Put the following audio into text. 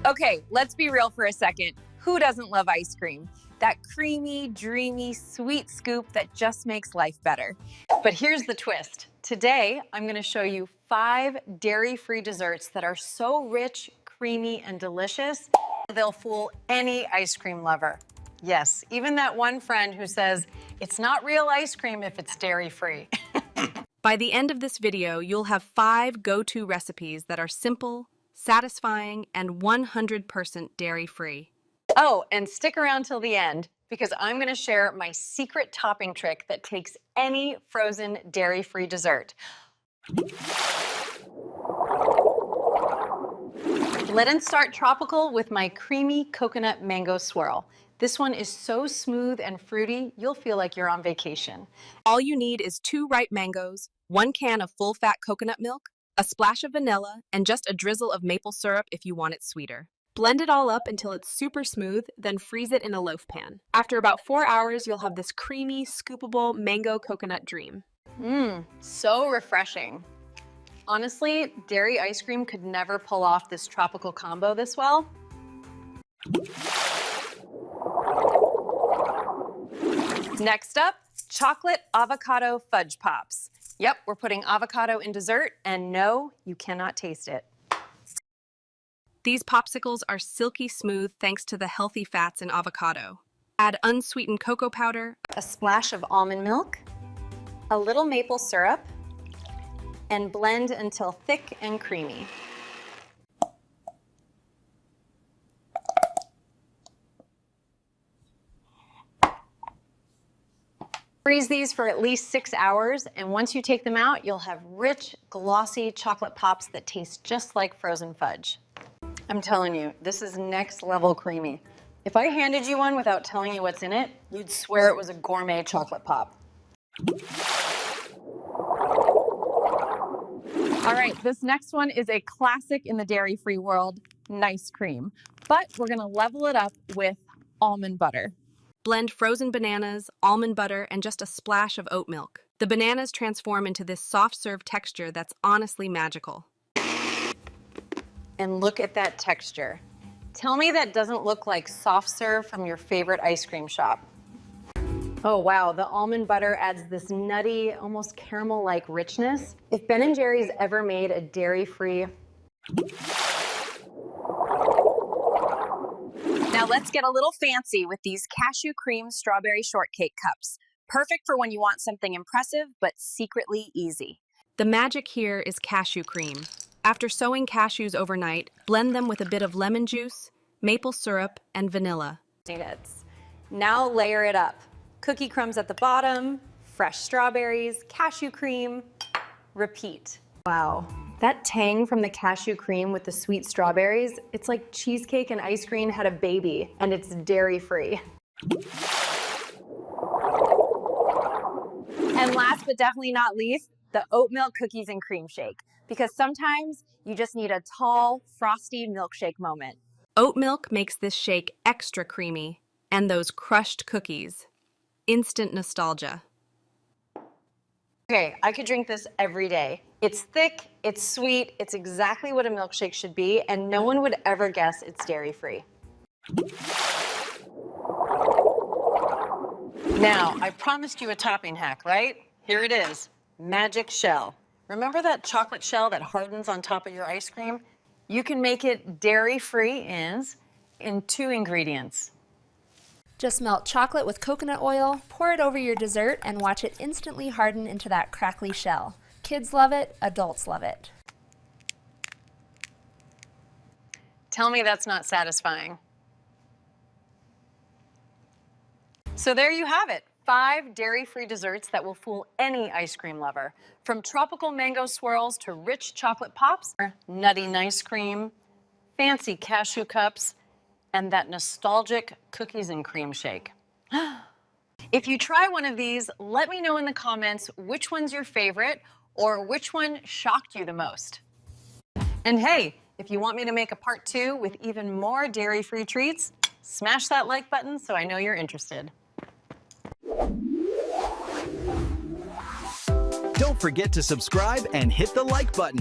Okay, let's be real for a second. Who doesn't love ice cream? That creamy, dreamy, sweet scoop that just makes life better. But here's the twist. Today, I'm going to show you 5 dairy-free desserts that are so rich, creamy, and delicious, they'll fool any ice cream lover. Yes, even that one friend who says, it's not real ice cream if it's dairy-free. By the end of this video, you'll have 5 go-to recipes that are simple, satisfying, and 100% dairy-free. Oh, and stick around till the end because I'm going to share my secret topping trick that takes any frozen dairy-free dessert. Let's start tropical with my creamy coconut mango swirl. This one is so smooth and fruity, you'll feel like you're on vacation. All you need is 2 ripe mangoes, 1 can of full-fat coconut milk, a splash of vanilla, and just a drizzle of maple syrup if you want it sweeter. Blend it all up until it's super smooth, then freeze it in a loaf pan. After about 4 hours, you'll have this creamy, scoopable mango coconut dream. So refreshing. Honestly, dairy ice cream could never pull off this tropical combo this well. Next up, chocolate avocado fudge pops. Yep, we're putting avocado in dessert, and no, you cannot taste it. These popsicles are silky smooth thanks to the healthy fats in avocado. Add unsweetened cocoa powder, A splash of almond milk, a little maple syrup, and blend until thick and creamy. Freeze these for at least 6 hours, and once you take them out, you'll have rich, glossy chocolate pops that taste just like frozen fudge. I'm telling you, this is next level creamy. If I handed you one without telling you what's in it, you'd swear it was a gourmet chocolate pop. All right, this next one is a classic in the dairy-free world, nice cream. But we're gonna level it up with almond butter. blend frozen bananas, almond butter, and just a splash of oat milk. The bananas transform into this soft serve texture that's honestly magical. And look at that texture. Tell me that doesn't look like soft serve from your favorite ice cream shop. Oh wow, the almond butter adds this nutty, almost caramel-like richness. If Ben & Jerry's ever made a dairy-free... Now let's get a little fancy with these cashew cream strawberry shortcake cups. Perfect for when you want something impressive, but secretly easy. The magic here is cashew cream. After sowing cashews overnight, blend them with a bit of lemon juice, maple syrup, and vanilla. Now layer it up. Cookie crumbs at the bottom, fresh strawberries, cashew cream, repeat. Wow, that tang from the cashew cream with the sweet strawberries, it's like cheesecake and ice cream had a baby, and it's dairy-free. And last but definitely not least, the oat milk cookies and cream shake. Because sometimes you just need a tall, frosty milkshake moment. Oat milk makes this shake extra creamy, and those crushed cookies. Instant nostalgia. Okay, I could drink this every day. It's thick, it's sweet, it's exactly what a milkshake should be, and no one would ever guess it's dairy-free. Now, I promised you a topping hack, right? Here it is, magic shell. Remember that chocolate shell that hardens on top of your ice cream? You can make it dairy-free in 2 ingredients. Just melt chocolate with coconut oil, pour it over your dessert, and watch it instantly harden into that crackly shell. Kids love it, adults love it. Tell me that's not satisfying. So there you have it, 5 dairy-free desserts that will fool any ice cream lover. From tropical mango swirls to rich chocolate pops, nutty nice cream, fancy cashew cups, and that nostalgic cookies and cream shake. If you try one of these, let me know in the comments which one's your favorite or which one shocked you the most. And hey, if you want me to make a part 2 with even more dairy-free treats, smash that like button so I know you're interested. Don't forget to subscribe and hit the like button.